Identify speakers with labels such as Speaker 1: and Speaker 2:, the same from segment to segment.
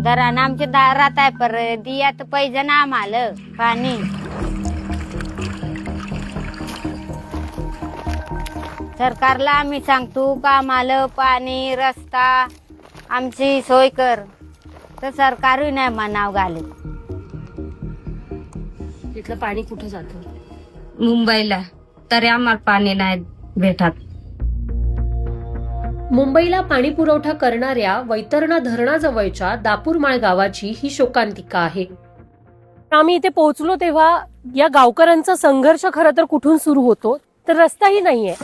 Speaker 1: धरण आमच्या दारात आहे, पर दियात पाहिजे ना आम्हाला पाणी. सरकारला आम्ही सांगतो का आम्हाला पाणी रस्ता आमची सोय कर, तर सरकारही नाही मनाव घालत.
Speaker 2: तिथलं पाणी कुठे जातं?
Speaker 3: मुंबईला, तरी आम्हाला पाणी नाही भेटत.
Speaker 2: मुंबईला पाणी पुरवठा करणाऱ्या वैतरणा धरणाजवळच्या दापूरमाळ गावाची ही शोकांतिका आहे. आम्ही इथे पोहोचलो तेव्हा या गावकऱ्यांचा संघर्ष खरं तर कुठून सुरू होतो, तर रस्ताही नाहीये.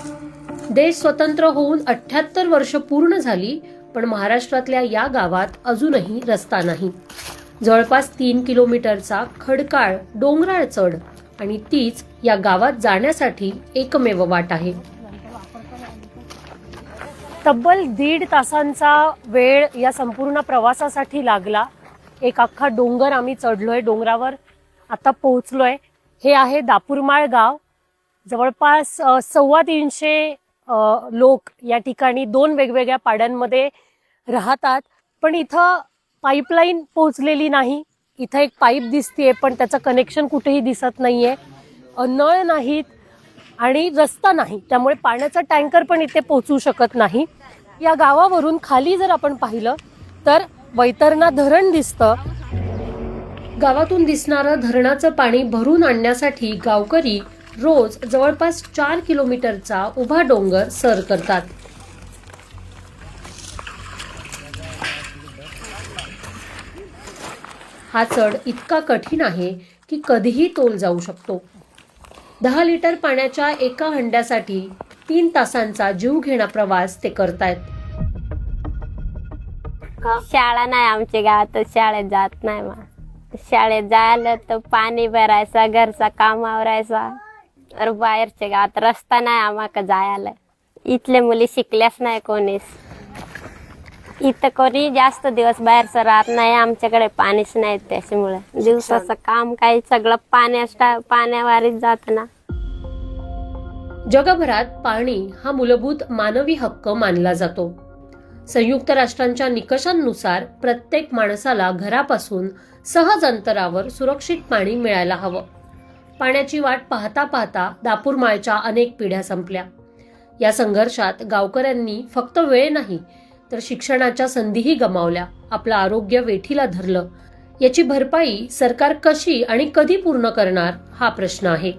Speaker 2: देश स्वतंत्र होऊन 78 वर्ष पूर्ण झाली, पण महाराष्ट्रातल्या या गावात अजूनही रस्ता नाही. जवळपास 3 किलोमीटरचा खडकाळ डोंगराळ चढ आणि तीच या गावात जाण्यासाठी एकमेव वाट आहे. तब्बल 1.5 तासांचा वेळ या संपूर्ण प्रवासासाठी लागला. एक अख्खा डोंगर आम्ही चढलोय, डोंगरावर आता पोहोचलोय. हे आहे दापूरमाळ गाव. जवळपास 350 लोक या ठिकाणी 2 वेगवेगळ्या पाड्यांमध्ये राहतात. पण इथं पाईपलाईन पोहोचलेली नाही. इथं एक पाईप दिसतीये, पण त्याचं कनेक्शन कुठेही दिसत नाहीये. नळ नाहीत आणि रस्ता नाही, त्यामुळे पाण्याचा टँकर पण इथे पोहोचू शकत नाही. या गावावरून खाली जर आपण पाहिलं तर वैतरणा धरण दिसतं. गावातून दिसणारं धरणाचं पाणी भरून आणण्यासाठी गावकरी रोज जवळपास 4 किलोमीटरचा उभा डोंगर सर करतात. हा चढ इतका कठीण आहे की कधीही तोल जाऊ शकतो. 10 लिटर पाण्याच्या एका हंड्यासाठी 3 तासांचा जीव घेणा प्रवास ते करतायत.
Speaker 1: शाळा नाही आमच्या गावात, शाळेत जात नाही. मग शाळेत जायला तर पाणी भरायचा, घरचा काम आवरायचा. तर बाहेरच्या गावात रस्ता नाही आम्हाला जायला. इथले मुली शिकल्याच नाही कोणीच. इथं कोणी जास्त दिवस बाहेरचं राहत नाही, आमच्याकडे पाणीच नाही. त्याच्यामुळे दिवसाचं काम काही सगळं पाण्यावारीच जात ना.
Speaker 2: जगभरात पाणी हा मूलभूत मानवी हक्क मानला जातो. संयुक्त राष्ट्रांच्या निकषांनुसार प्रत्येक माणसाला घरापासून सहज अंतरावर सुरक्षित पाणी मिळायला हवं. पाण्याची वाट पाहता पाहता दापूरमाळच्या अनेक पिढ्या संपल्या. या संघर्षात गावकऱ्यांनी फक्त वेळ नाही तर शिक्षणाच्या संधीही गमावल्या, आपलं आरोग्य वेठीला धरलं. याची भरपाई सरकार कशी आणि कधी पूर्ण करणार हा प्रश्न आहे.